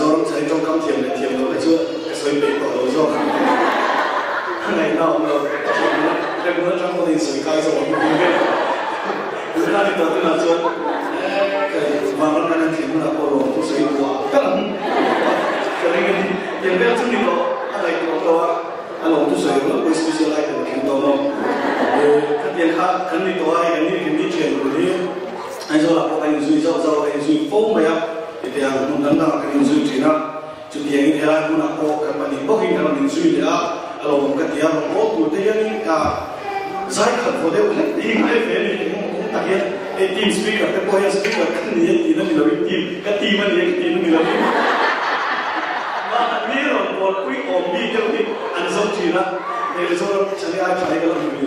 rồi thấy trong cam thiềm nó là chưa cái xoay bể bỏ đầu rồi ngày nào mà cái bữa trong một thì xoay cay rồi bữa nay thì tôi là chưa và nó đang thiềm là bỏ đầu tôi xoay quá cái này tiền béo chúng mình có anh này có anh ông tôi xoay nó quay specialize được cái đó nó cái tiền khác cái này tôi ai cái này chuyện của đi anh rồi là có anh duy giàu anh duy phong mày thì hàng muốn đăng cái hình duy chỉ na chủ tiền như thế là muốn có cái bản hình booking cái hình duy thì alo cái tiền nó có tụi thế này giải khẩn vô đây thì ngay về này cũng đặc biệt cái team speaker cái voice speaker cái này thì nó là cái team anh ấy cái team nó mà biết rồi một quý ổn đi theo thì anh giống chỉ là để rồi chẳng ai phải cái làm gì